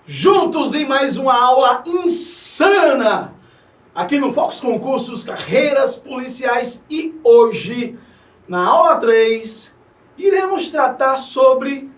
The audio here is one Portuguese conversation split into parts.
Juntos em mais uma aula insana aqui no Fox Concursos Carreiras Policiais e hoje, na aula 3, iremos tratar sobre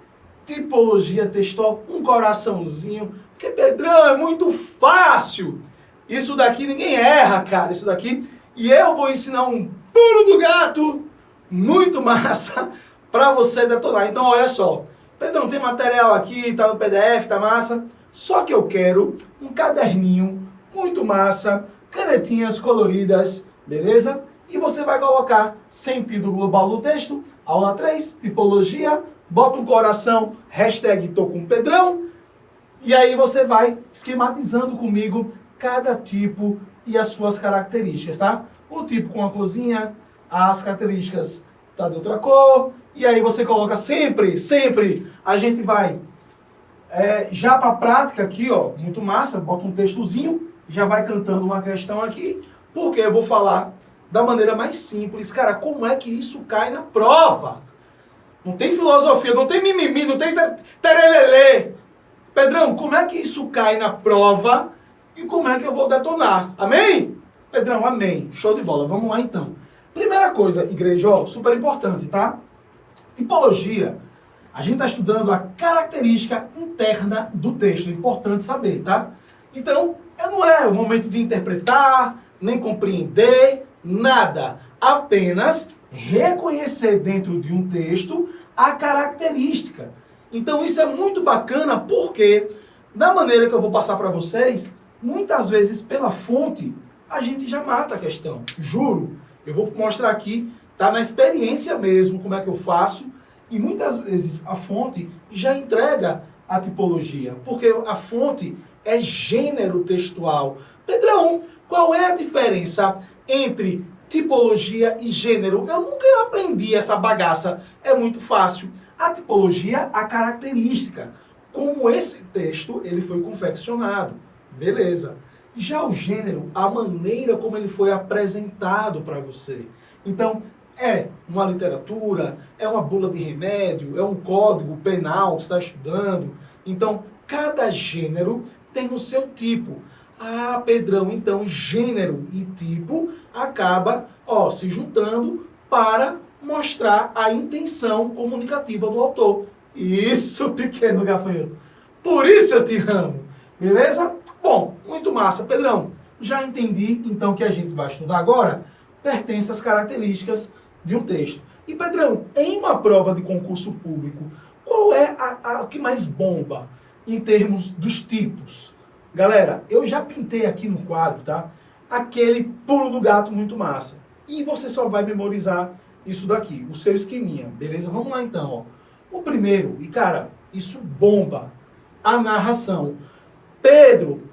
tipologia textual, um coraçãozinho, porque Pedrão, é muito fácil. Isso daqui ninguém erra, cara, isso daqui. E eu vou ensinar um pulo do gato muito massa para você detonar. Então olha só, Pedrão, tem material aqui, tá no PDF, tá massa? Só que eu quero um caderninho muito massa, canetinhas coloridas, beleza? E você vai colocar sentido global do texto, aula 3, tipologia, bota um coração, hashtag tô com Pedrão, e aí você vai esquematizando comigo cada tipo e as suas características, tá? O tipo com a corzinha, as características tá de outra cor, e aí você coloca sempre, a gente vai já para a prática aqui, ó, muito massa, bota um textozinho, já vai cantando uma questão aqui, porque eu vou falar da maneira mais simples. Cara, como é que isso cai na prova? Não tem filosofia, não tem mimimi, não tem terelelê. Pedrão, como é que isso cai na prova e como é que eu vou detonar? Amém? Pedrão, amém. Show de bola. Vamos lá então. Primeira coisa, igreja, ó, super importante, tá? Tipologia. A gente está estudando a característica interna do texto. É importante saber, tá? Então, não é o momento de interpretar, nem compreender, nada. Apenas reconhecer dentro de um texto a característica. Então, isso é muito bacana porque, da maneira que eu vou passar para vocês, muitas vezes pela fonte, a gente já mata a questão. Juro. Eu vou mostrar aqui, tá na experiência mesmo, como é que eu faço. E muitas vezes a fonte já entrega a tipologia, porque a fonte é gênero textual. Pedrão, qual é a diferença entre tipologia e gênero? Eu nunca aprendi essa bagaça. É muito fácil. A tipologia, a característica. Como esse texto ele foi confeccionado. Beleza. Já o gênero, a maneira como ele foi apresentado para você. Então, é uma literatura, é uma bula de remédio, é um código penal que você está estudando. Então, cada gênero tem o seu tipo. Ah, Pedrão, então gênero e tipo acaba se juntando para mostrar a intenção comunicativa do autor. Isso, pequeno gafanhoto. Por isso eu te amo. Beleza? Bom, muito massa. Pedrão, já entendi então que a gente vai estudar agora pertence às características de um texto. E Pedrão, em uma prova de concurso público, qual é a que mais bomba em termos dos tipos? Galera, eu já pintei aqui no quadro, tá? Aquele pulo do gato muito massa. E você só vai memorizar isso daqui, o seu esqueminha, beleza? Vamos lá então, ó. O primeiro, e cara, isso bomba, a narração. Pedro,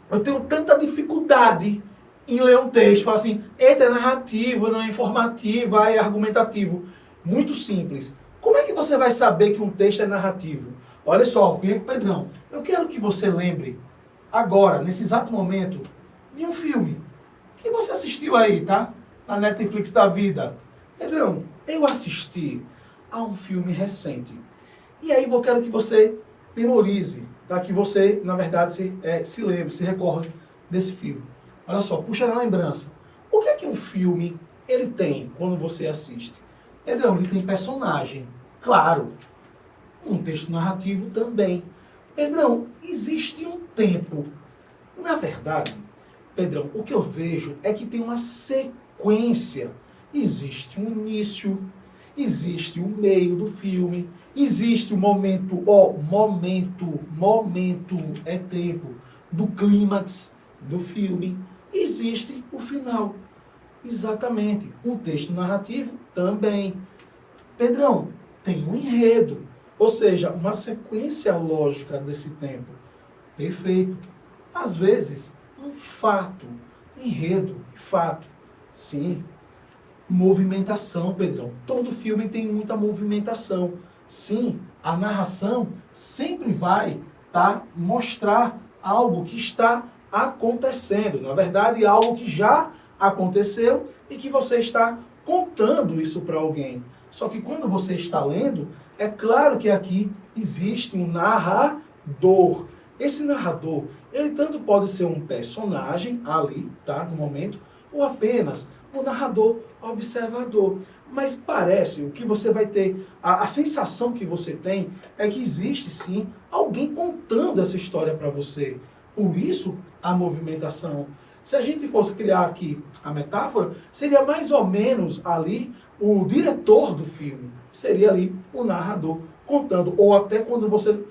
eu tenho tanta dificuldade em ler um texto, fala assim, eita, é narrativo, não é informativo, é argumentativo. Muito simples. Como é que você vai saber que um texto é narrativo? Olha só, vem com o Pedrão. Eu quero que você lembre, agora, nesse exato momento, de um filme que você assistiu aí, tá? Na Netflix da vida. Pedrão, eu assisti a um filme recente. E aí eu quero que você memorize, tá? Que você, na verdade, se lembre, se recorde desse filme. Olha só, puxa na lembrança. O que é que um filme ele tem quando você assiste? Pedrão, ele tem personagem, claro. Um texto narrativo também. Pedrão, existe um tempo. Na verdade, Pedrão, o que eu vejo é que tem uma sequência. Existe um início, existe o meio do filme, existe o momento, momento é tempo do clímax do filme. Existe o final. Exatamente. Um texto narrativo também. Pedrão, tem um enredo. Ou seja, uma sequência lógica desse tempo. Perfeito. Às vezes, um fato. Enredo, fato. Sim. Movimentação, Pedrão. Todo filme tem muita movimentação. Sim, a narração sempre vai mostrar algo que está acontecendo. Na verdade, algo que já aconteceu e que você está contando isso para alguém. Só que quando você está lendo, é claro que aqui existe um narrador. Esse narrador, ele tanto pode ser um personagem ali, tá, no momento, ou apenas um narrador observador. Mas parece, o que você vai ter, a sensação que você tem é que existe sim alguém contando essa história para você. Por isso, a movimentação. Se a gente fosse criar aqui a metáfora, seria mais ou menos ali o diretor do filme. Seria ali o narrador contando. Ou até quando você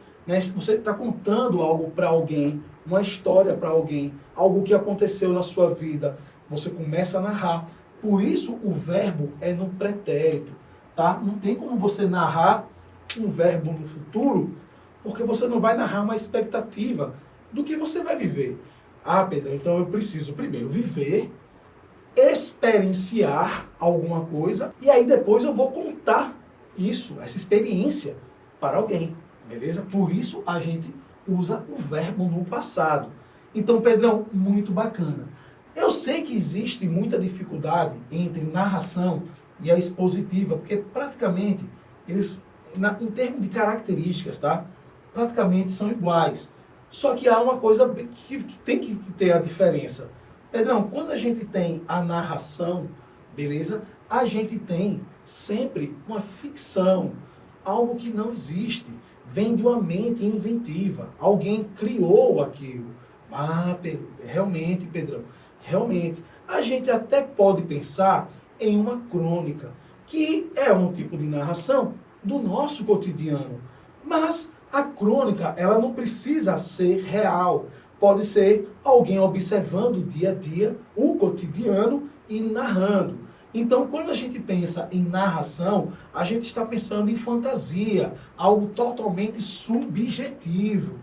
está contando algo para alguém, uma história para alguém, algo que aconteceu na sua vida. Você começa a narrar. Por isso o verbo é no pretérito. Tá? Não tem como você narrar um verbo no futuro, porque você não vai narrar uma expectativa do que você vai viver. Ah, Pedro, então eu preciso primeiro viver, experienciar alguma coisa, e aí depois eu vou contar isso, essa experiência, para alguém, beleza? Por isso a gente usa o verbo no passado. Então, Pedrão, muito bacana. Eu sei que existe muita dificuldade entre narração e a expositiva, porque praticamente, eles, em termos de características, tá? Praticamente são iguais. Só que há uma coisa que tem que ter a diferença. Pedrão, quando a gente tem a narração, beleza? A gente tem sempre uma ficção, algo que não existe. Vem de uma mente inventiva. Alguém criou aquilo. Ah, realmente, Pedrão, realmente. A gente até pode pensar em uma crônica, que é um tipo de narração do nosso cotidiano. Mas a crônica, ela não precisa ser real. Pode ser alguém observando dia a dia, o cotidiano e narrando. Então, quando a gente pensa em narração, a gente está pensando em fantasia, algo totalmente subjetivo,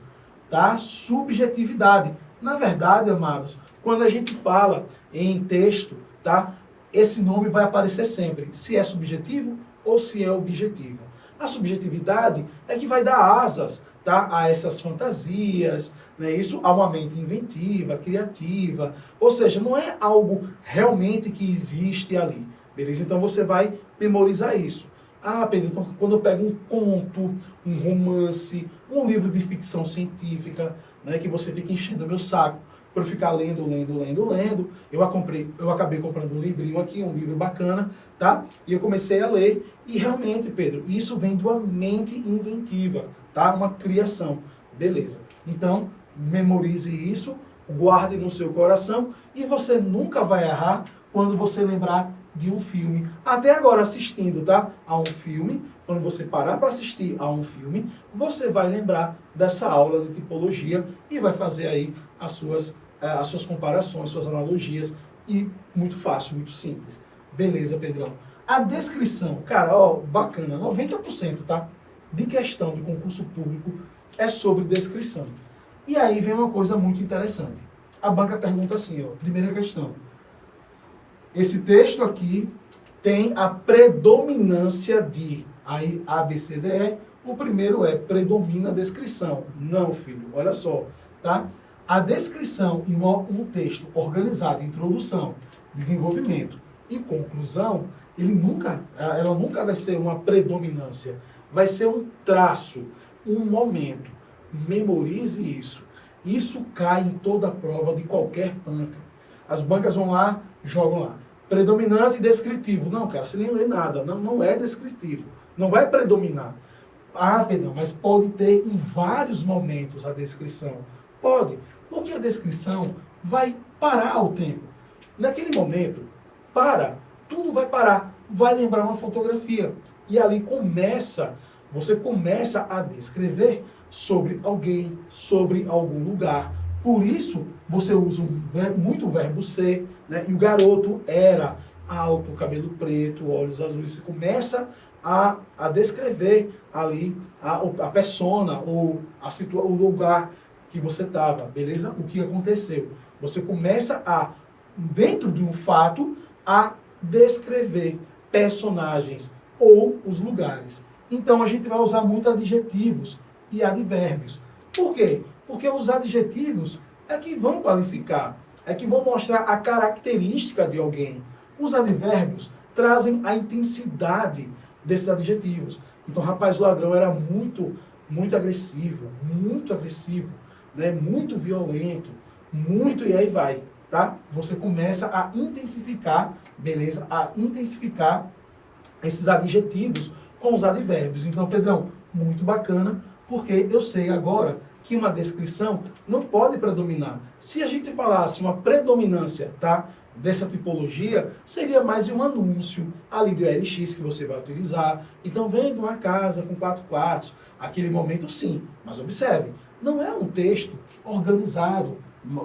tá? Subjetividade. Na verdade, amados, quando a gente fala em texto, tá? Esse nome vai aparecer sempre, se é subjetivo ou se é objetivo. A subjetividade é que vai dar asas, tá, a essas fantasias, né, isso a uma mente inventiva, criativa, ou seja, não é algo realmente que existe ali, beleza? Então você vai memorizar isso. Ah, Pedro, então quando eu pego um conto, um romance, um livro de ficção científica, né, que você fica enchendo o meu saco, por ficar lendo, eu acabei comprando um livrinho aqui, um livro bacana, tá? E eu comecei a ler, e realmente, Pedro, isso vem de uma mente inventiva, tá? Uma criação, beleza. Então, memorize isso, guarde no seu coração, e você nunca vai errar quando você lembrar de um filme. Até agora assistindo, tá? A um filme, quando você parar para assistir a um filme, você vai lembrar dessa aula de tipologia e vai fazer aí as suas comparações, suas analogias, e muito fácil, muito simples. Beleza, Pedrão? A descrição, cara, ó, bacana, 90%, tá? De questão de concurso público é sobre descrição. E aí vem uma coisa muito interessante. A banca pergunta assim, ó, primeira questão. Esse texto aqui tem a predominância de, aí A, B, C, D, E, o primeiro é predomina a descrição. Não, filho, olha só, tá? A descrição em um texto organizado, introdução, desenvolvimento e conclusão, ela nunca vai ser uma predominância, vai ser um traço, um momento. Memorize isso. Isso cai em toda prova de qualquer banca. As bancas vão lá, jogam lá. Predominante e descritivo. Não, cara, você nem lê nada. Não é descritivo. Não vai predominar. Ah, Pedro, mas pode ter em vários momentos a descrição. Pode. Porque a descrição vai parar o tempo. Naquele momento, tudo vai parar. Vai lembrar uma fotografia. E ali você começa a descrever sobre alguém, sobre algum lugar. Por isso, você usa muito o verbo ser, né? E o garoto era alto, cabelo preto, olhos azuis. Você começa a descrever ali a persona ou o lugar que você estava, beleza? O que aconteceu. Você começa dentro de um fato, a descrever personagens ou os lugares. Então, a gente vai usar muito adjetivos e advérbios. Por quê? Porque os adjetivos é que vão qualificar, é que vão mostrar a característica de alguém. Os advérbios trazem a intensidade desses adjetivos. Então, rapaz, o ladrão era muito agressivo, muito agressivo. né, muito violento, muito, e aí vai, tá? Você começa a intensificar, beleza? A intensificar esses adjetivos com os advérbios. Então, Pedrão, muito bacana, porque eu sei agora que uma descrição não pode predominar. Se a gente falasse uma predominância, tá, dessa tipologia, seria mais um anúncio ali do LX que você vai utilizar. Então, vendo uma casa com 4 quartos, aquele momento sim, mas observe, não é um texto organizado,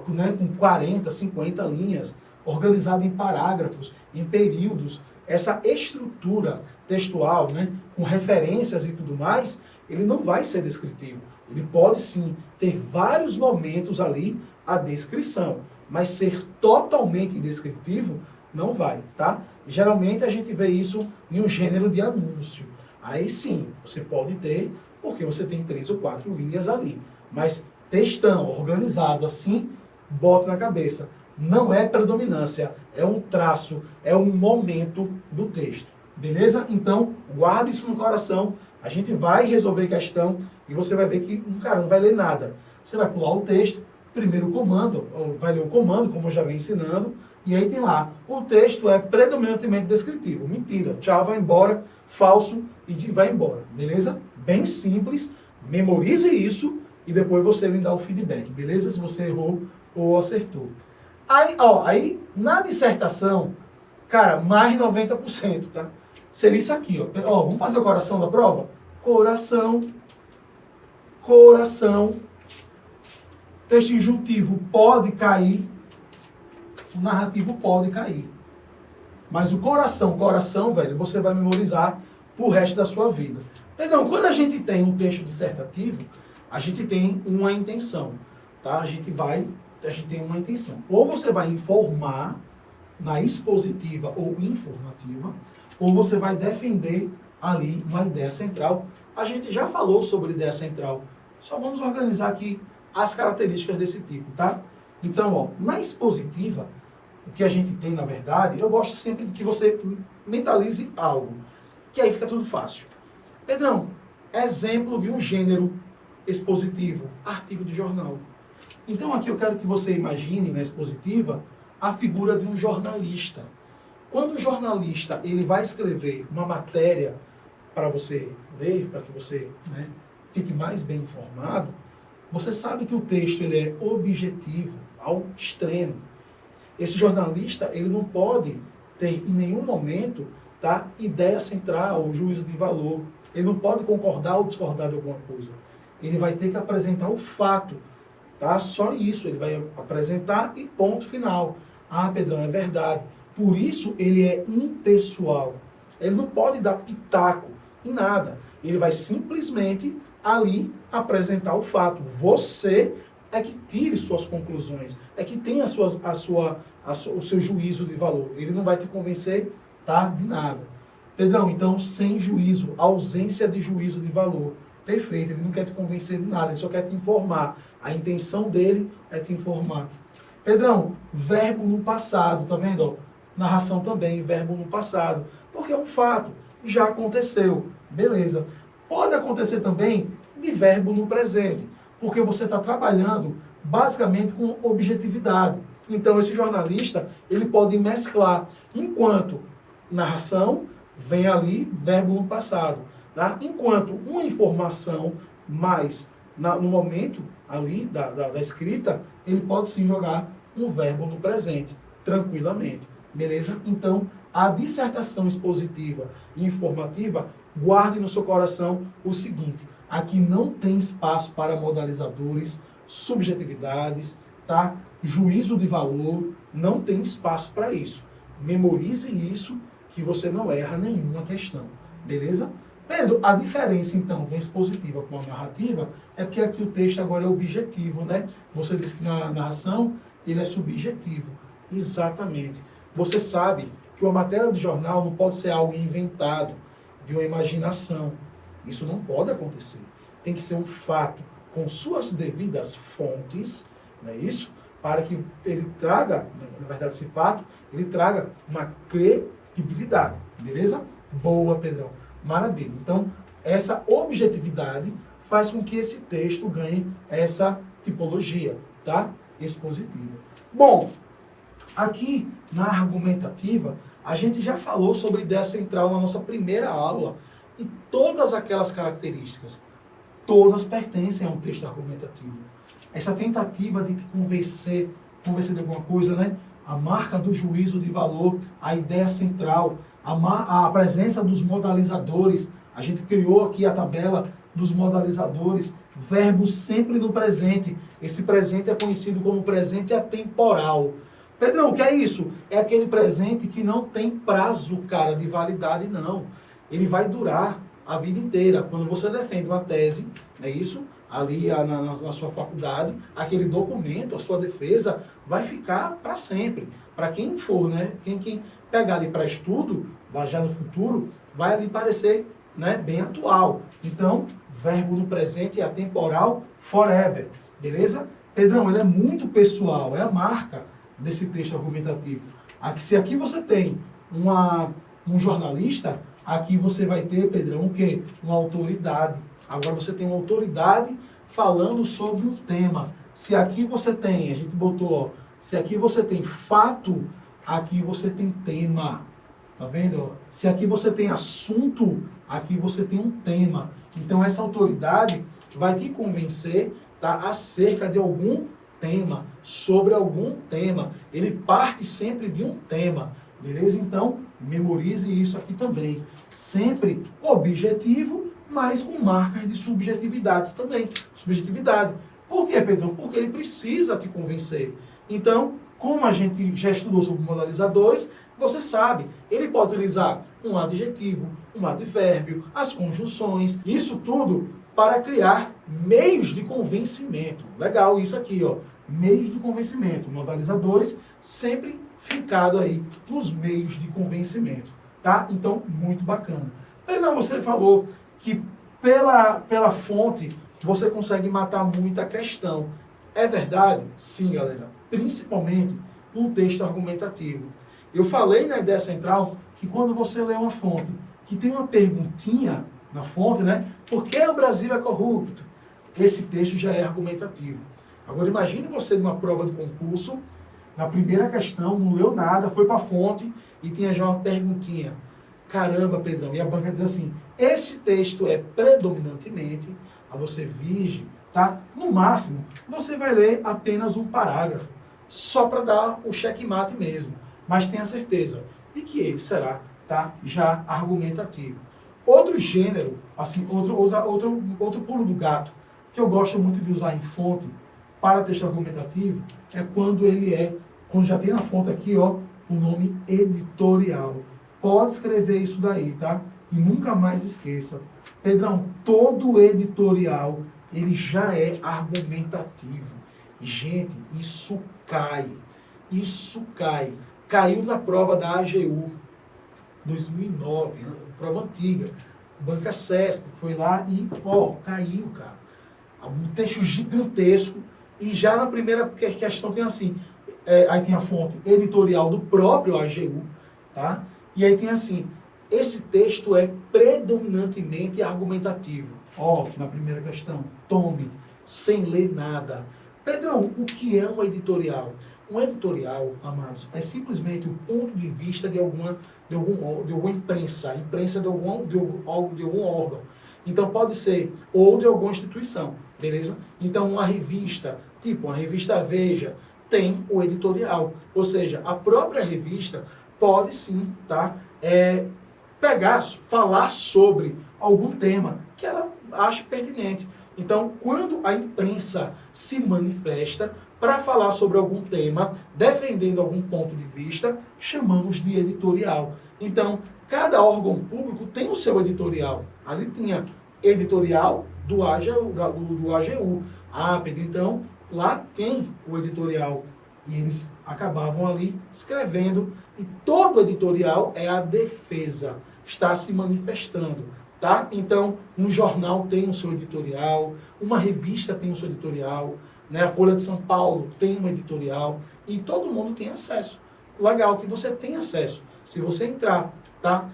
né, com 40, 50 linhas, organizado em parágrafos, em períodos. Essa estrutura textual, né, com referências e tudo mais, ele não vai ser descritivo. Ele pode sim ter vários momentos ali a descrição, mas ser totalmente descritivo não vai, tá? Geralmente a gente vê isso em um gênero de anúncio. Aí sim, você pode ter, porque você tem 3 ou 4 linhas ali. Mas textão, organizado assim, bota na cabeça. Não é predominância, é um traço, é um momento do texto. Beleza? Então, guarde isso no coração. A gente vai resolver a questão e você vai ver que, cara, não vai ler nada. Você vai pular o texto, primeiro o comando, ou vai ler o comando, como eu já venho ensinando, e aí tem lá, o texto é predominantemente descritivo. Mentira, tchau, vai embora, falso, e vai embora. Beleza? Bem simples, memorize isso e depois você me dá o feedback, beleza? Se você errou ou acertou. Aí na dissertação, cara, mais 90%, tá? Seria isso aqui, ó. Vamos fazer o coração da prova? Coração, coração. Texto injuntivo pode cair, o narrativo pode cair. Mas o coração, velho, você vai memorizar pro resto da sua vida. Então, quando a gente tem um texto dissertativo, a gente tem uma intenção, tá? A gente tem uma intenção. Ou você vai informar na expositiva ou informativa, ou você vai defender ali uma ideia central. A gente já falou sobre ideia central. Só vamos organizar aqui as características desse tipo, tá? Então, ó, na expositiva, o que a gente tem, na verdade, eu gosto sempre de que você mentalize algo, que aí fica tudo fácil. Pedrão, exemplo de um gênero expositivo, artigo de jornal. Então, aqui eu quero que você imagine, na expositiva, a figura de um jornalista. Quando o jornalista ele vai escrever uma matéria para você ler, para que você, né, fique mais bem informado, você sabe que o texto ele é objetivo ao extremo. Esse jornalista ele não pode ter em nenhum momento, tá, ideia central ou juízo de valor. Ele não pode concordar ou discordar de alguma coisa. Ele vai ter que apresentar o fato. Tá? Só isso, ele vai apresentar e ponto final. Ah, Pedrão, é verdade. Por isso ele é impessoal. Ele não pode dar pitaco em nada. Ele vai simplesmente ali apresentar o fato. Você é que tire suas conclusões, é que tenha o seu juízo de valor. Ele não vai te convencer, tá, de nada. Pedrão, então, sem juízo, ausência de juízo de valor. Perfeito, ele não quer te convencer de nada, ele só quer te informar. A intenção dele é te informar. Pedrão, verbo no passado, tá vendo? Ó, narração também, verbo no passado. Porque é um fato, já aconteceu. Beleza. Pode acontecer também de verbo no presente, porque você está trabalhando basicamente com objetividade. Então, esse jornalista, ele pode mesclar. Enquanto narração, vem ali verbo no passado. Tá? Enquanto uma informação mais no momento ali da escrita, ele pode sim jogar um verbo no presente, tranquilamente. Beleza? Então, a dissertação expositiva e informativa, guarde no seu coração o seguinte: aqui não tem espaço para modalizadores, subjetividades, tá? Juízo de valor, não tem espaço para isso. Memorize isso, que você não erra nenhuma questão. Beleza? Pedro, a diferença, então, da expositiva com a narrativa é porque aqui o texto agora é objetivo, né? Você disse que na narração ele é subjetivo. Exatamente. Você sabe que uma matéria de jornal não pode ser algo inventado, de uma imaginação. Isso não pode acontecer. Tem que ser um fato, com suas devidas fontes, não é isso? Para que ele traga, na verdade, esse fato, ele traga uma credibilidade. Beleza? Boa, Pedrão. Maravilha. Então, essa objetividade faz com que esse texto ganhe essa tipologia, tá? Expositiva. Bom, aqui na argumentativa, a gente já falou sobre ideia central na nossa primeira aula, e todas aquelas características, todas pertencem a um texto argumentativo. Essa tentativa de te convencer de alguma coisa, né? A marca do juízo de valor, a ideia central, a presença dos modalizadores. A gente criou aqui a tabela dos modalizadores, verbos sempre no presente. Esse presente é conhecido como presente atemporal. Pedrão, o que é isso? É aquele presente que não tem prazo, cara, de validade, não. Ele vai durar a vida inteira. Quando você defende uma tese, é isso? Ali na sua faculdade, aquele documento, a sua defesa, vai ficar para sempre. Para quem for, né? Quem pegar ali para estudo, já no futuro, vai ali parecer, né, bem atual. Então, verbo no presente é atemporal, forever. Beleza? Pedrão, ele é muito pessoal, é a marca desse texto argumentativo. Se aqui você tem um jornalista, aqui você vai ter, Pedrão, o quê? Uma autoridade. Agora você tem uma autoridade falando sobre um tema. Se aqui você tem, a gente botou, ó, se aqui você tem fato, aqui você tem tema. Tá vendo? Se aqui você tem assunto, aqui você tem um tema. Então essa autoridade vai te convencer, tá, acerca de algum tema, sobre algum tema. Ele parte sempre de um tema. Beleza? Então, memorize isso aqui também. Sempre objetivo, mas com marcas de subjetividades também. Subjetividade. Por quê, Pedrão? Porque ele precisa te convencer. Então, como a gente já estudou sobre modalizadores, você sabe, ele pode utilizar um adjetivo, um advérbio, as conjunções, isso tudo para criar meios de convencimento. Legal isso aqui, ó. Meios de convencimento. Modalizadores sempre fincado aí nos meios de convencimento, tá? Então, muito bacana. Pedrão, você falou que pela fonte você consegue matar muita questão. É verdade? Sim, galera. Principalmente um texto argumentativo. Eu falei na ideia central que quando você lê uma fonte que tem uma perguntinha na fonte, né? Por que o Brasil é corrupto? Esse texto já é argumentativo. Agora imagine você numa prova de concurso, na primeira questão, não leu nada, foi para a fonte e tinha já uma perguntinha. Caramba, Pedrão. E a banca diz assim, esse texto é predominantemente, a você vige, tá? No máximo, você vai ler apenas um parágrafo, só para dar o checkmate mesmo. Mas tenha certeza de que ele será, tá, já argumentativo. Outro gênero, assim, outro pulo do gato, que eu gosto muito de usar em fonte para texto argumentativo, é quando já tem na fonte aqui, ó, o nome editorial. Pode escrever isso daí, tá? E nunca mais esqueça. Pedrão, todo editorial, ele já é argumentativo. Gente, isso cai. Isso cai. Caiu na prova da AGU, 2009, prova antiga. Banca CESP, foi lá e, ó, caiu, cara. Um texto gigantesco. E já na primeira questão tem assim, aí tem a fonte editorial do próprio AGU, tá? E aí tem assim, esse texto é predominantemente argumentativo. Ó, na primeira questão, tome, sem ler nada. Pedrão, o que é um editorial? Um editorial, amados, é simplesmente o ponto de vista de alguma imprensa de algum órgão. Então pode ser, ou de alguma instituição, beleza? Então uma revista, tipo uma revista Veja, tem o editorial. Ou seja, a própria revista pode sim, tá? Falar sobre algum tema que ela acha pertinente. Então, quando a imprensa se manifesta para falar sobre algum tema, defendendo algum ponto de vista, chamamos de editorial. Então, cada órgão público tem o seu editorial. Ali tinha editorial do AGU. Ah, Pedro, então, lá tem o editorial. E eles acabavam ali escrevendo. E todo editorial é a defesa. Está se manifestando. Tá? Então, um jornal tem o seu editorial, uma revista tem o seu editorial, né? A Folha de São Paulo tem um editorial e todo mundo tem acesso. Legal que você tem acesso. Se você entrar, tá?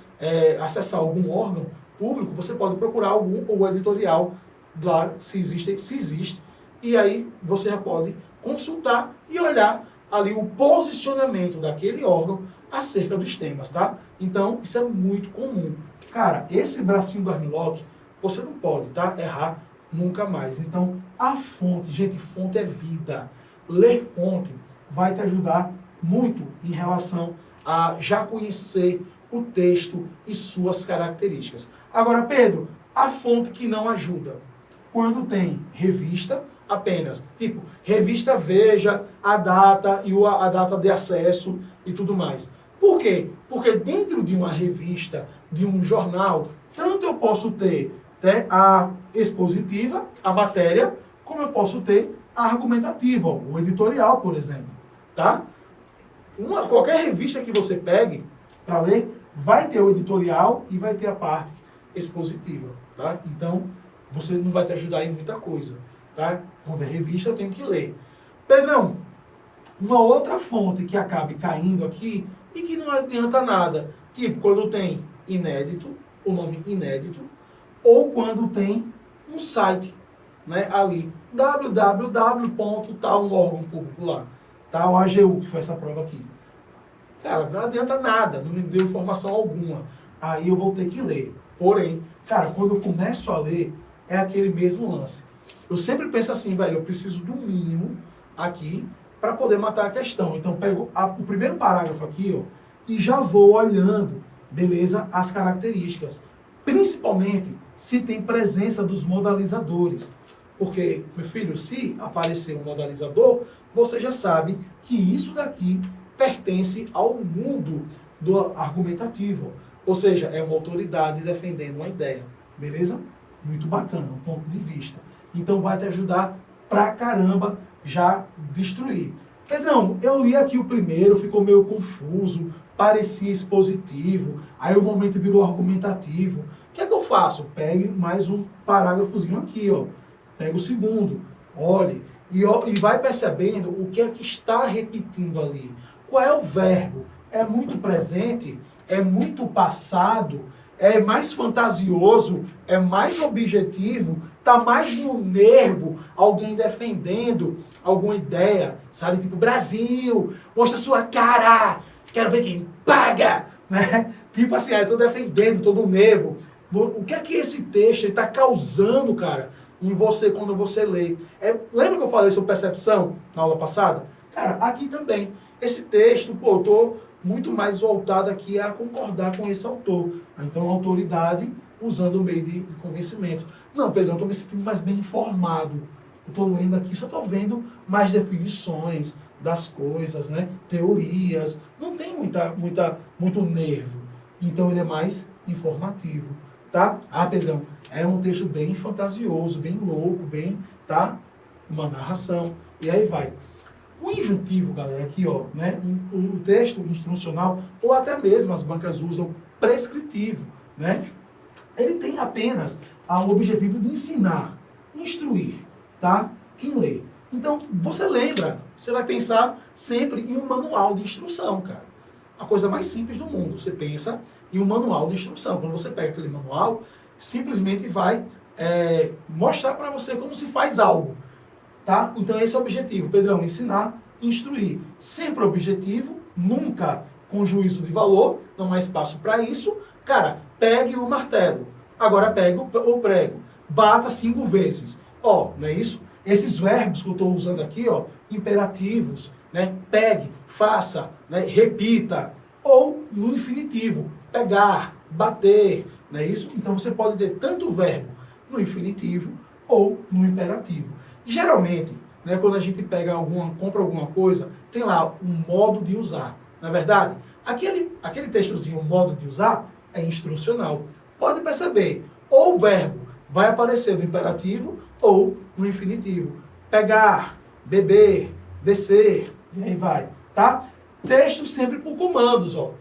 Acessar algum órgão público, você pode procurar o editorial lá, se existe, e aí você já pode consultar e olhar ali o posicionamento daquele órgão acerca dos temas, tá? Então, isso é muito comum. Cara, esse bracinho do Armlock, você não pode, tá? Errar nunca mais. Então, a fonte, gente, fonte é vida. Ler fonte vai te ajudar muito em relação a já conhecer o texto e suas características. Agora, Pedro, a fonte que não ajuda. Quando tem revista apenas, tipo, revista Veja, a data e a data de acesso e tudo mais. Por quê? Porque dentro de uma revista, de um jornal, tanto eu posso ter, né, a expositiva, a matéria, como eu posso ter a argumentativa, o editorial, por exemplo. Tá? Qualquer revista que você pegue para ler, vai ter o editorial e vai ter a parte expositiva. Tá? Então, você não vai te ajudar em muita coisa. Tá? Quando é revista, eu tenho que ler. Pedrão, uma outra fonte que acabe caindo aqui e que não adianta nada, tipo quando tem inédito, o nome inédito, ou quando tem um site, né, ali, www.tal, um órgão público lá, tá, o AGU, que foi essa prova aqui. Cara, não adianta nada, não me deu informação alguma. Aí eu vou ter que ler. Porém, cara, quando eu começo a ler, é aquele mesmo lance. Eu sempre penso assim, velho, eu preciso do mínimo aqui para poder matar a questão. Então, pego o primeiro parágrafo aqui, ó, e já vou olhando, beleza, as características. Principalmente se tem presença dos modalizadores. Porque, meu filho, se aparecer um modalizador, você já sabe que isso daqui pertence ao mundo do argumentativo. Ou seja, é uma autoridade defendendo uma ideia. Beleza? Muito bacana, um ponto de vista. Então vai te ajudar pra caramba já destruir. Pedrão, eu li aqui o primeiro, ficou meio confuso, parecia expositivo, aí o momento virou argumentativo. O que é que eu faço? Pegue mais um parágrafozinho aqui, ó. Pega o segundo, olhe, e vai percebendo o que é que está repetindo ali. Qual é o verbo? É muito presente? É muito passado? É mais fantasioso? É mais objetivo? Está mais no nervo? Alguém defendendo alguma ideia? Sabe? Tipo, Brasil, mostra sua cara, quero ver quem paga, né? Tipo assim, eu estou defendendo todo o nervo. O que é que esse texto está causando, cara, em você quando você lê? Lembra que eu falei sobre percepção na aula passada? Cara, aqui também. Esse texto, pô, eu estou muito mais voltado aqui a concordar com esse autor. Então, a autoridade usando o meio de convencimento. Não, Pedro, eu estou me sentindo mais bem informado. Eu estou lendo aqui, só estou vendo mais definições das coisas, né? Teorias. Não tem muito nervo. Então, ele é mais informativo. Tá? Ah, Pedrão, é um texto bem fantasioso, bem louco, bem, tá? Uma narração. E aí vai. O injuntivo, galera, aqui, ó, né? O texto instrucional, ou até mesmo as bancas usam prescritivo, né? Ele tem apenas o objetivo de ensinar, instruir, tá? Quem lê. Então, você lembra, você vai pensar sempre em um manual de instrução, cara. A coisa mais simples do mundo. Você pensa em um manual de instrução. Quando você pega aquele manual, simplesmente vai mostrar para você como se faz algo. Tá? Então esse é o objetivo, Pedrão, ensinar, instruir. Sempre objetivo, nunca com juízo de valor, não há espaço para isso. Cara, pegue o martelo, agora pegue o prego, bata 5 vezes. Ó, não é isso? Esses verbos que eu estou usando aqui, ó, imperativos, né? Pegue, faça, né? Repita. Ou no infinitivo, pegar, bater, não é isso? Então você pode ter tanto o verbo no infinitivo ou no imperativo. Geralmente, né, quando a gente compra alguma coisa, tem lá um modo de usar. Na verdade, aquele textozinho, o modo de usar, é instrucional. Pode perceber, ou o verbo vai aparecer no imperativo ou no infinitivo. Pegar, beber, descer, e aí vai, tá? Texto sempre por comandos, ó.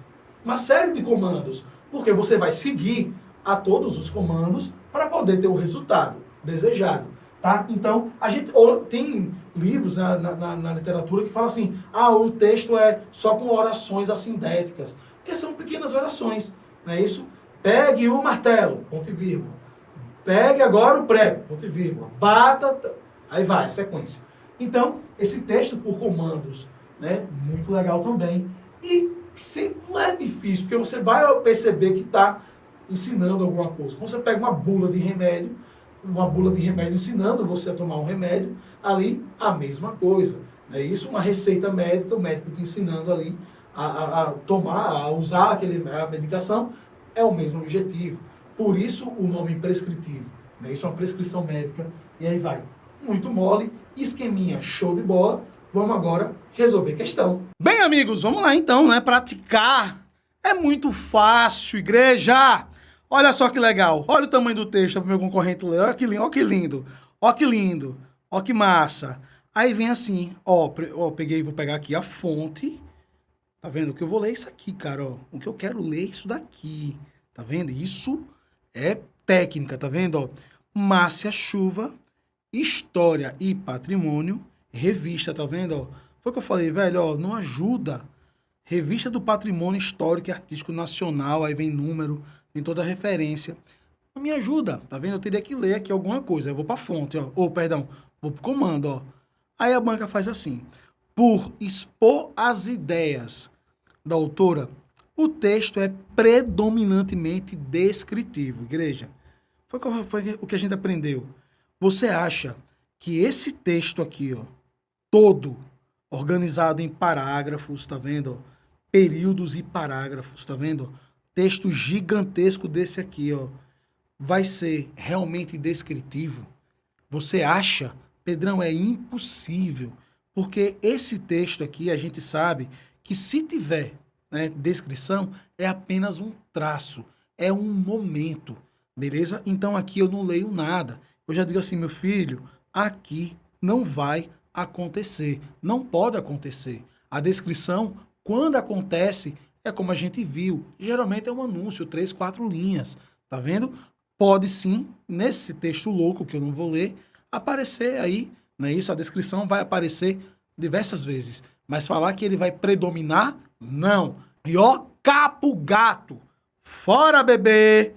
Uma série de comandos, porque você vai seguir a todos os comandos para poder ter o resultado desejado. Tá? Então, a gente tem livros na literatura que falam assim, o texto é só com orações assindéticas, que são pequenas orações, não é isso? Pegue o martelo, ponto e vírgula. Pegue agora o prego, ponto e vírgula. Bata, Aí vai, a sequência. Então, esse texto por comandos, né? Muito legal também. E não é difícil, porque você vai perceber que está ensinando alguma coisa. Quando você pega uma bula de remédio ensinando você a tomar um remédio, ali a mesma coisa. É isso, uma receita médica, o médico te ensinando ali a tomar, a usar a medicação, é o mesmo objetivo. Por isso o nome prescritivo. Né? Isso é uma prescrição médica, e aí vai. Muito mole, esqueminha, show de bola. Vamos agora resolver a questão. Bem, amigos, vamos lá então, né? Praticar. É muito fácil, igreja. Olha só que legal. Olha o tamanho do texto para o meu concorrente ler. Olha que lindo, olha que lindo. Olha que lindo. Olha que massa. Aí vem assim, ó, vou pegar aqui a fonte. Tá vendo? Que eu vou ler isso aqui, cara, ó. O que eu quero ler é isso daqui. Tá vendo? Isso é técnica, tá vendo, ó? Márcia Chuva, História e Patrimônio, revista, tá vendo, ó? Foi o que eu falei, velho, ó, não ajuda. Revista do Patrimônio Histórico e Artístico Nacional, aí vem número, vem toda a referência. Não me ajuda, tá vendo? Eu teria que ler aqui alguma coisa. Eu vou pra fonte, ó. Ou, perdão, vou pro comando, ó. Aí a banca faz assim. Por expor as ideias da autora, o texto é predominantemente descritivo. Igreja, foi o que a gente aprendeu. Você acha que esse texto aqui, ó, todo organizado em parágrafos, tá vendo? Períodos e parágrafos, tá vendo? Texto gigantesco desse aqui, ó, vai ser realmente descritivo? Você acha? Pedrão, é impossível. Porque esse texto aqui, a gente sabe que se tiver, né, descrição, é apenas um traço, é um momento, beleza? Então aqui eu não leio nada. Eu já digo assim, meu filho, aqui não vai acontecer, não pode acontecer. A descrição, quando acontece, é como a gente viu. Geralmente é um anúncio, 3, 4 linhas, tá vendo? Pode sim, nesse texto louco que eu não vou ler, aparecer aí, não é isso? A descrição vai aparecer diversas vezes. Mas falar que ele vai predominar, não. E ó, capo gato, fora bebê.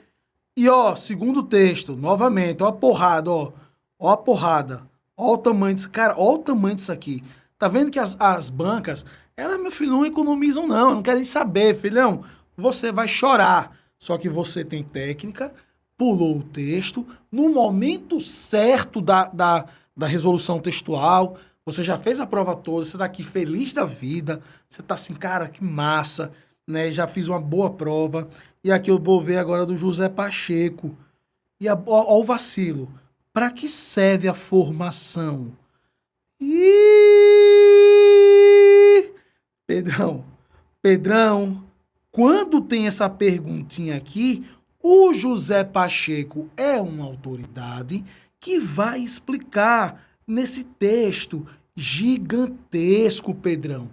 E ó, segundo texto, novamente, ó a porrada, ó. Ó a porrada. Ó o tamanho disso. Cara, ó o tamanho disso aqui. Tá vendo que as bancas, elas, meu filho, não economizam não. Não querem saber, filhão. Você vai chorar. Só que você tem técnica, pulou o texto, no momento certo da resolução textual, você já fez a prova toda, você tá aqui feliz da vida, você tá assim, cara, que massa, né? Já fiz uma boa prova. E aqui eu vou ver agora do José Pacheco. E ó o vacilo. Para que serve a formação? Pedrão, quando tem essa perguntinha aqui, o José Pacheco é uma autoridade que vai explicar nesse texto gigantesco, Pedrão.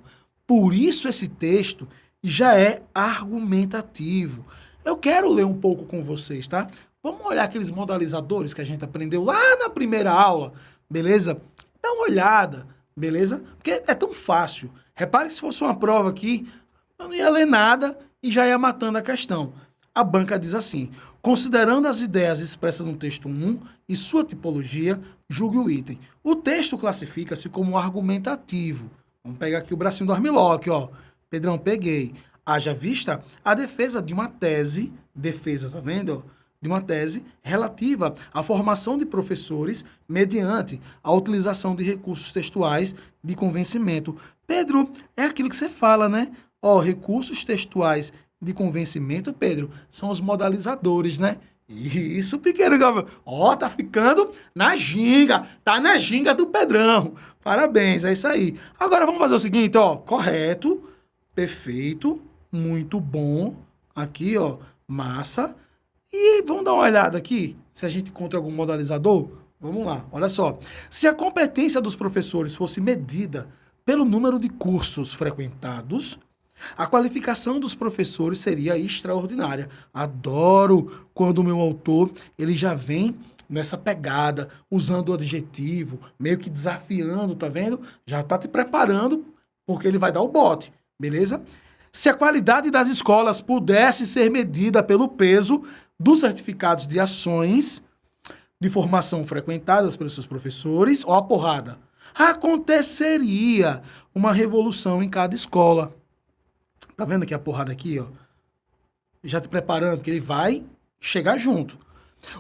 Por isso esse texto já é argumentativo. Eu quero ler um pouco com vocês, tá? Vamos olhar aqueles modalizadores que a gente aprendeu lá na primeira aula, beleza? Dá uma olhada, beleza? Porque é tão fácil. Repare que se fosse uma prova aqui, eu não ia ler nada e já ia matando a questão. A banca diz assim: considerando as ideias expressas no texto 1 e sua tipologia, julgue o item. O texto classifica-se como argumentativo. Vamos pegar aqui o bracinho do Armlock, ó. Pedrão, peguei. Haja vista a defesa de uma tese, tá vendo? De uma tese relativa à formação de professores mediante a utilização de recursos textuais de convencimento. Pedro, é aquilo que você fala, né? Ó, recursos textuais de convencimento, Pedro, são os modalizadores, né? Isso, pequeno Gabriel. Ó, tá ficando na ginga. Tá na ginga do Pedrão. Parabéns, é isso aí. Agora vamos fazer o seguinte, ó. Correto, perfeito, muito bom. Aqui, ó, massa. E vamos dar uma olhada aqui, se a gente encontra algum modalizador. Vamos lá, olha só. Se a competência dos professores fosse medida pelo número de cursos frequentados, a qualificação dos professores seria extraordinária. Adoro quando o meu autor ele já vem nessa pegada, usando o adjetivo, meio que desafiando, tá vendo? Já tá te preparando, porque ele vai dar o bote, beleza? Se a qualidade das escolas pudesse ser medida pelo peso dos certificados de ações de formação frequentadas pelos seus professores, ó a porrada, aconteceria uma revolução em cada escola. Tá vendo aqui a porrada aqui, ó? Já te preparando, porque ele vai chegar junto.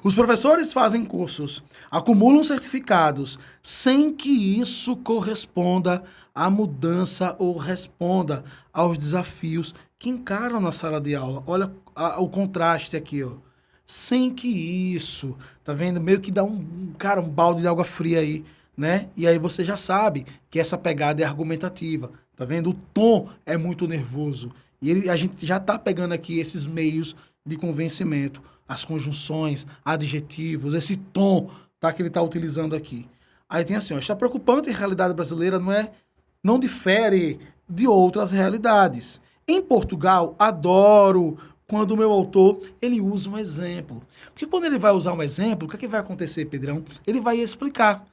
Os professores fazem cursos, acumulam certificados, sem que isso corresponda à mudança ou responda aos desafios que encaram na sala de aula. Olha o contraste aqui, ó. Sem que isso, tá vendo? Meio que dá um balde de água fria aí, né? E aí você já sabe que essa pegada é argumentativa, tá vendo? O tom é muito nervoso. E a gente já tá pegando aqui esses meios de convencimento, as conjunções, adjetivos, esse tom, tá, que ele está utilizando aqui. Aí tem assim, ó, está preocupante, a realidade brasileira não difere de outras realidades. Em Portugal, adoro quando o meu autor, ele usa um exemplo. Porque quando ele vai usar um exemplo, o que vai acontecer, Pedrão? Ele vai explicar.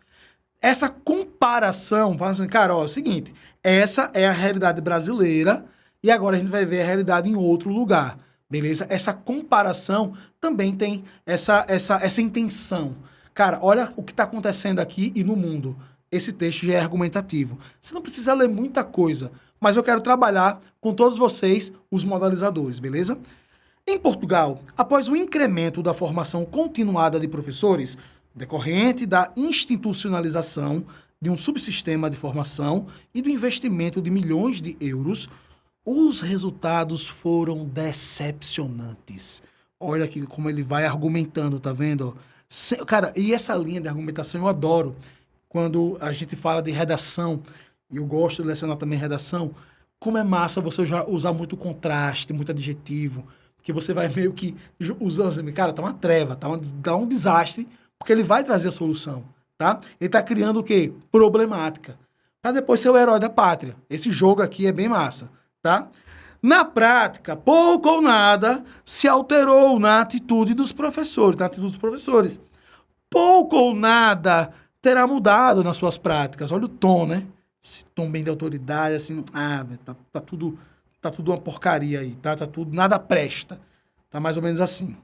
Essa comparação, fala assim, cara, ó, é o seguinte, essa é a realidade brasileira e agora a gente vai ver a realidade em outro lugar. Beleza? Essa comparação também tem essa intenção. Cara, olha o que está acontecendo aqui e no mundo. Esse texto já é argumentativo. Você não precisa ler muita coisa, mas eu quero trabalhar com todos vocês, os modalizadores, beleza? Em Portugal, após o incremento da formação continuada de professores, decorrente da institucionalização de um subsistema de formação e do investimento de milhões de euros, os resultados foram decepcionantes. Olha aqui como ele vai argumentando, tá vendo? Cara, e essa linha de argumentação eu adoro. Quando a gente fala de redação, e eu gosto de lecionar também redação, como é massa você usar muito contraste, muito adjetivo, que você vai meio que usando assim, cara, tá uma treva, tá um desastre, porque ele vai trazer a solução, tá? Ele tá criando o quê? Problemática. Pra depois ser o herói da pátria. Esse jogo aqui é bem massa. Tá? Na prática, pouco ou nada se alterou na atitude dos professores. Pouco ou nada terá mudado nas suas práticas. Olha o tom, né? Esse tom bem de autoridade, assim, tá tudo uma porcaria aí, tá tudo, nada presta. Tá mais ou menos assim.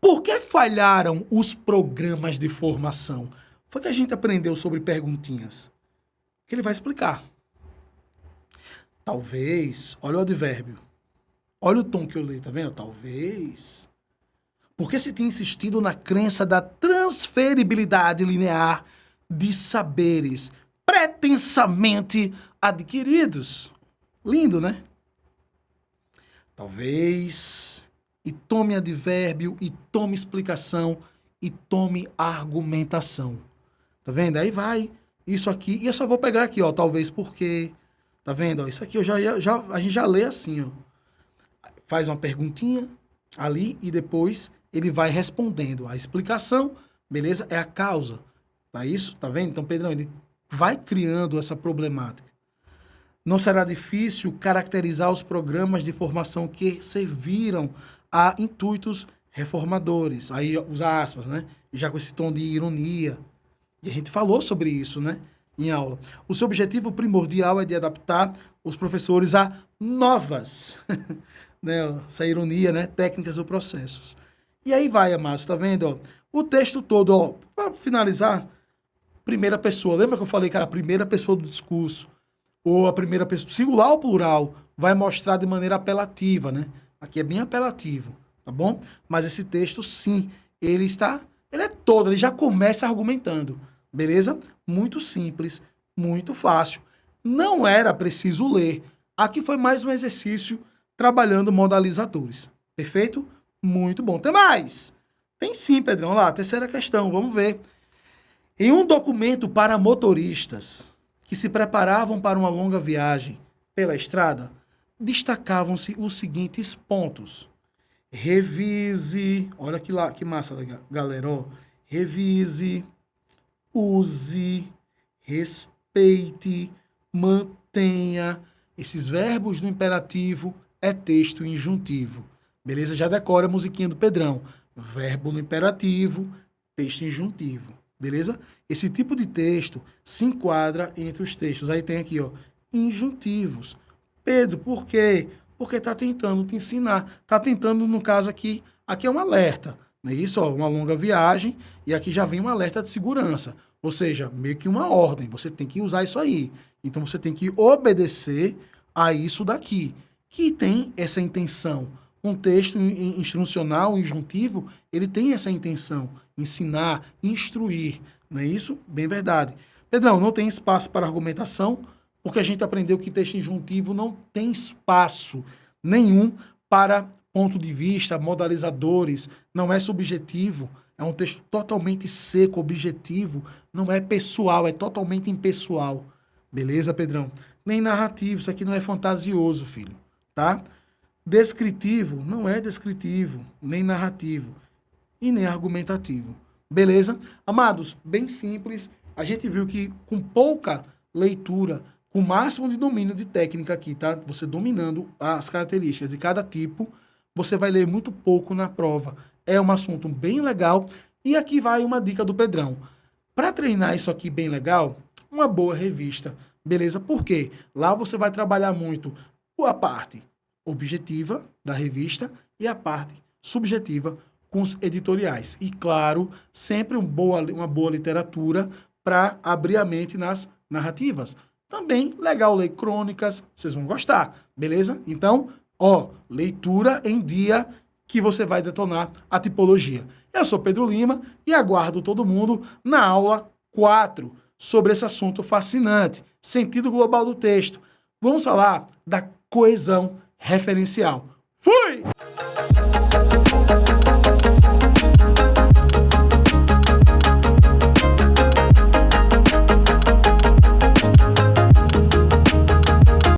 Por que falharam os programas de formação? Foi que a gente aprendeu sobre perguntinhas. Que ele vai explicar. Talvez, olha o advérbio, olha o tom que eu li, tá vendo? Talvez, porque se tem insistido na crença da transferibilidade linear de saberes pretensamente adquiridos. Lindo, né? Talvez, e tome advérbio, e tome explicação, e tome argumentação. Tá vendo? Aí vai, isso aqui, e eu só vou pegar aqui, ó, talvez porque... Tá vendo? Isso aqui a gente já lê assim, ó. Faz uma perguntinha ali e depois ele vai respondendo. A explicação, beleza? É a causa. Tá isso? Tá vendo? Então, Pedrão, ele vai criando essa problemática. Não será difícil caracterizar os programas de formação que serviram a intuitos reformadores. Aí, os aspas, né? Já com esse tom de ironia. E a gente falou sobre isso, né? Em aula. O seu objetivo primordial é de adaptar os professores a novas, né, essa ironia, né, técnicas ou processos. E aí vai, amados, tá vendo? Ó, o texto todo, ó, para finalizar, primeira pessoa. Lembra que eu falei que era a primeira pessoa do discurso? Ou a primeira pessoa, singular ou plural, vai mostrar de maneira apelativa, né? Aqui é bem apelativo, tá bom? Mas esse texto, sim, ele é todo, ele já começa argumentando. Beleza? Muito simples, muito fácil. Não era preciso ler. Aqui foi mais um exercício trabalhando modalizadores. Perfeito? Muito bom. Tem mais? Tem sim, Pedrão. Lá, terceira questão, vamos ver. Em um documento para motoristas que se preparavam para uma longa viagem pela estrada, destacavam-se os seguintes pontos. Revise, olha que massa, galera, ó. Revise, use, respeite, mantenha. Esses verbos no imperativo é texto injuntivo. Beleza? Já decora a musiquinha do Pedrão. Verbo no imperativo, texto injuntivo. Beleza? Esse tipo de texto se enquadra entre os textos. Aí tem aqui, ó, injuntivos. Pedro, por quê? Porque está tentando te ensinar. Está tentando, no caso aqui é um alerta. Não é isso? Ó, uma longa viagem, e aqui já vem um alerta de segurança. Ou seja, meio que uma ordem, você tem que usar isso aí. Então você tem que obedecer a isso daqui, que tem essa intenção. Um texto instrucional, injuntivo, ele tem essa intenção, ensinar, instruir. Não é isso? Bem verdade. Pedrão, não tem espaço para argumentação, porque a gente aprendeu que texto injuntivo não tem espaço nenhum para ponto de vista, modalizadores, não é subjetivo, é um texto totalmente seco, objetivo, não é pessoal, é totalmente impessoal. Beleza, Pedrão? Nem narrativo, isso aqui não é fantasioso, filho, tá? Descritivo não é descritivo, nem narrativo e nem argumentativo. Beleza? Amados, bem simples. A gente viu que com pouca leitura, com o máximo de domínio de técnica aqui, tá? Você dominando as características de cada tipo, você vai ler muito pouco na prova. É um assunto bem legal. E aqui vai uma dica do Pedrão. Para treinar isso aqui bem legal, uma boa revista. Beleza? Por quê? Lá você vai trabalhar muito a parte objetiva da revista e a parte subjetiva com os editoriais. E, claro, sempre uma boa literatura para abrir a mente nas narrativas. Também legal ler crônicas, vocês vão gostar, beleza? Então, ó, leitura em dia que você vai detonar a tipologia. Eu sou Pedro Lima e aguardo todo mundo na aula 4 sobre esse assunto fascinante, sentido global do texto. Vamos falar da coesão referencial.